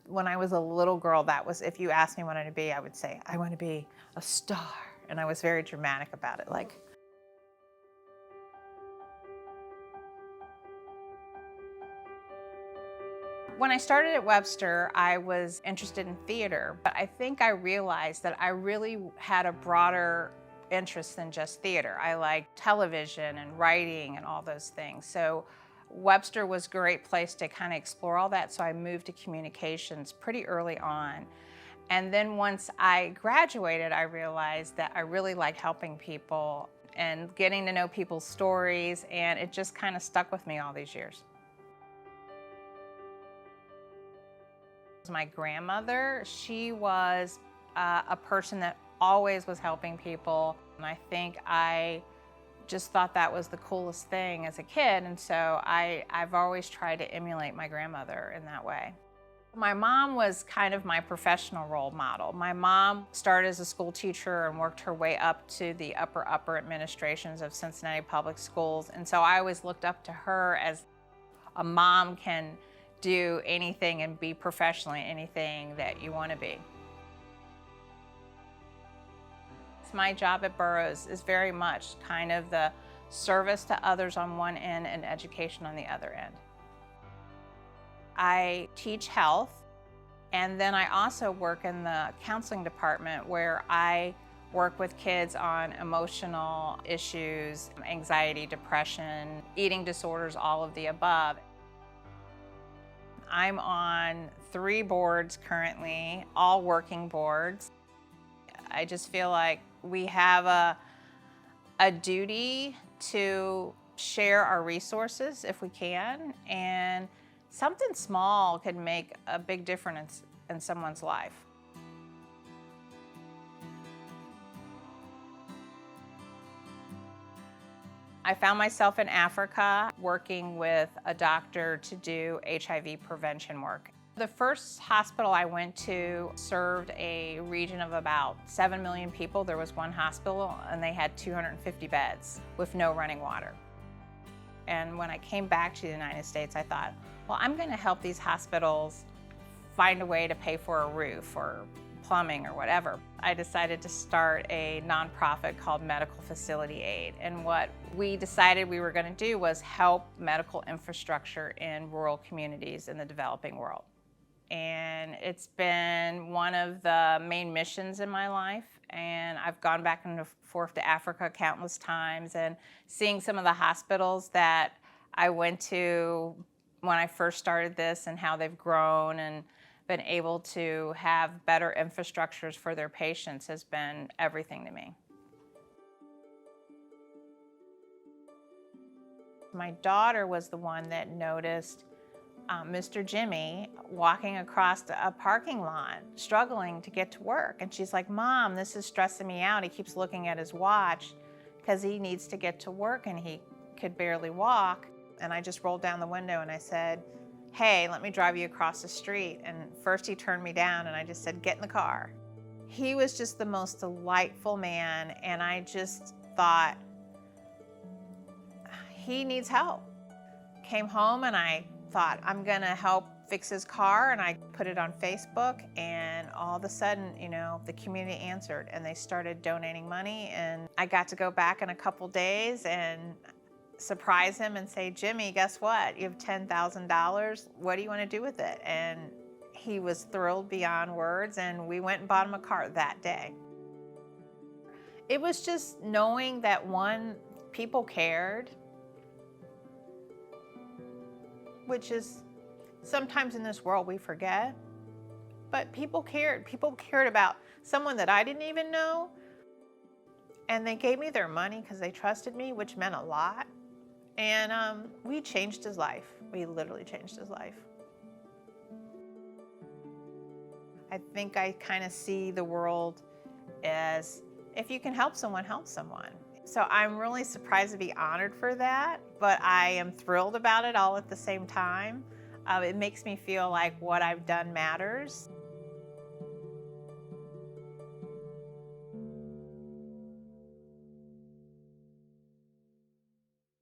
When I was a little girl, that was, if you asked me what I wanted to be, I would say, I want to be a star. And I was very dramatic about it. Like, when I started at Webster, I was interested in theater, but I think I realized that I really had a broader interest than just theater. I liked television and writing and all those things. So Webster was a great place to kind of explore all that, so I moved to communications pretty early on. And then once I graduated, I realized that I really like helping people and getting to know people's stories, and it just kind of stuck with me all these years. My grandmother, she was a person that always was helping people, and I think I just thought that was the coolest thing as a kid, and so I've always tried to emulate my grandmother in that way. My mom was kind of my professional role model. My mom started as a school teacher and worked her way up to the upper administrations of Cincinnati Public Schools, and so I always looked up to her as a mom can do anything and be professionally anything that you want to be. My job at Burroughs is very much kind of the service to others on one end and education on the other end. I teach health, and then I also work in the counseling department where I work with kids on emotional issues, anxiety, depression, eating disorders, all of the above. I'm on 3 boards currently, all working boards. I just feel like we have a duty to share our resources if we can, and something small could make a big difference in someone's life. I found myself in Africa working with a doctor to do HIV prevention work. The first hospital I went to served a region of about 7 million people. There was one hospital and they had 250 beds with no running water. And when I came back to the United States, I thought, well, I'm going to help these hospitals find a way to pay for a roof or plumbing or whatever. I decided to start a nonprofit called Medical Facility Aid. And what we decided we were going to do was help medical infrastructure in rural communities in the developing world. And it's been one of the main missions in my life. And I've gone back and forth to Africa countless times, and seeing some of the hospitals that I went to when I first started this and how they've grown and been able to have better infrastructures for their patients has been everything to me. My daughter was the one that noticed Mr. Jimmy walking across a parking lot, struggling to get to work. And she's like, Mom, this is stressing me out. He keeps looking at his watch because he needs to get to work and he could barely walk. And I just rolled down the window and I said, hey, let me drive you across the street. And first he turned me down and I just said, get in the car. He was just the most delightful man, and I just thought, he needs help. Came home and I thought, I'm gonna help fix his car, and I put it on Facebook, and all of a sudden, the community answered and they started donating money, and I got to go back in a couple days and surprise him and say, Jimmy, guess what? You have $10,000. What do you want to do with it? And he was thrilled beyond words, and we went and bought him a car that day. It was just knowing that people cared, which is sometimes in this world we forget, but people cared. People cared about someone that I didn't even know, and they gave me their money because they trusted me, which meant a lot. And we changed his life. We literally changed his life. I think I kind of see the world as, if you can help someone, help someone. So I'm really surprised to be honored for that, but I am thrilled about it all at the same time. It makes me feel like what I've done matters.